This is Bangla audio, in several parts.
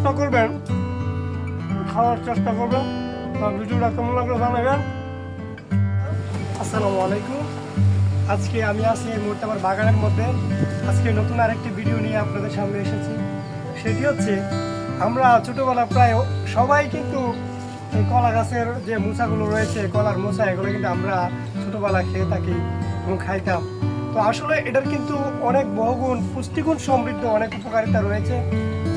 চেষ্টা করবেন, খাওয়ার চেষ্টা করবেন। ভিডিওটা কেমন লাগলো জানাবেন। আসসালামু আলাইকুম। আজকে আমি আছি এই মুহূর্তে আমার বাগানের মধ্যে। আজকে নতুন আরেকটি ভিডিও নিয়ে আপনাদের সামনে এসেছি। সেটি হচ্ছে, আমরা ছোটোবেলা প্রায় সবাই কিন্তু এই কলা গাছের যে মোচাগুলো রয়েছে, কলার মোচা, এগুলো কিন্তু আমরা ছোটোবেলা খেয়ে থাকি এবং খাইতাম। তো আসলে এটার কিন্তু অনেক বহুগুণ, পুষ্টিগুণ সমৃদ্ধ অনেক উপকারিতা রয়েছে,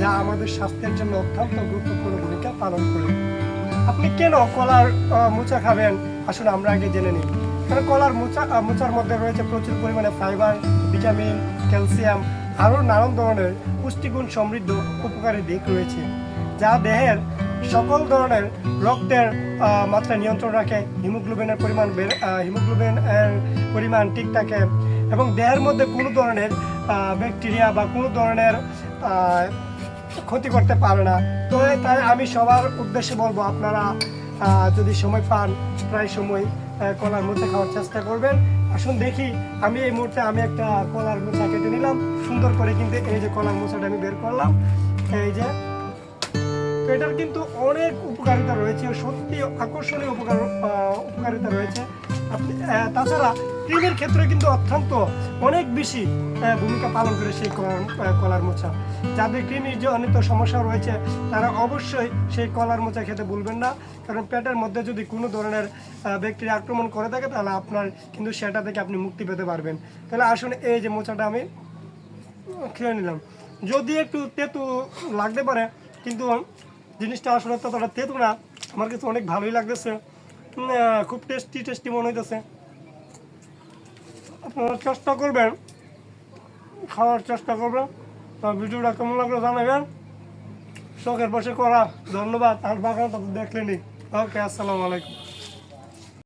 যা আমাদের স্বাস্থ্যের জন্য অত্যন্ত গুরুত্বপূর্ণ ভূমিকা পালন করে। আপনি কেন কলার মোচা খাবেন, আসলে আমরা আগে জেনে নিই। কারণ কলার মোচার মধ্যে রয়েছে প্রচুর পরিমাণে ফাইবার, ভিটামিন, ক্যালসিয়াম, আরও নানান ধরনের পুষ্টিগুণ সমৃদ্ধ উপকারী দিক রয়েছে, যা দেহের সকল ধরনের রক্তের মাত্রা নিয়ন্ত্রণ রাখে, হিমোগ্লোবিনের পরিমাণ ঠিক থাকে এবং দেহের মধ্যে কোনো ধরনের ব্যাকটেরিয়া বা কোনো ধরনের ক্ষতি করতে পারে না। তো তাই আমি সবার উদ্দেশ্যে বলবো, আপনারা যদি সময় পান, প্রায় সময় কলার মোচা খাওয়ার চেষ্টা করবেন। আসুন দেখি, আমি এই মুহূর্তে একটা কলার মোচা কেটে নিলাম সুন্দর করে। কিন্তু এই যে কলার মোচাটা আমি বের করলাম, এই যে, তো এটার কিন্তু অনেক উপকারিতা রয়েছে, সত্যি আকর্ষণীয় উপকারিতা রয়েছে। আপনি তাছাড়া ক্রিমের ক্ষেত্রে কিন্তু অত্যন্ত অনেক বেশি ভূমিকা পালন করে সেই কলার মোচা। যাদের ক্রিমির জনিত সমস্যা রয়েছে, তারা অবশ্যই সেই কলার মোচা খেতে ভুলবেন না। কারণ পেটের মধ্যে যদি কোনো ধরনের ব্যাকটেরিয়া আক্রমণ করে থাকে, তাহলে আপনার কিন্তু সেটা থেকে আপনি মুক্তি পেতে পারবেন। তাহলে আসুন, এই যে মোচাটা আমি খেয়ে নিলাম। যদি একটু তেঁতু লাগতে পারে, কিন্তু জিনিসটা আসলে ততটা তেঁতু না, আমার কাছে অনেক ভালোই লাগতেছে, খুব টেস্টি মনে হইতেছে। আপনারা চেষ্টা করবেন, খাওয়ার চেষ্টা করবেন। ভিডিওটা কেমন লাগলো জানাবেন। শখের বসে করা। ধন্যবাদ। আর বাগানটা তো দেখলেনি। ওকে, আসসালামু আলাইকুম।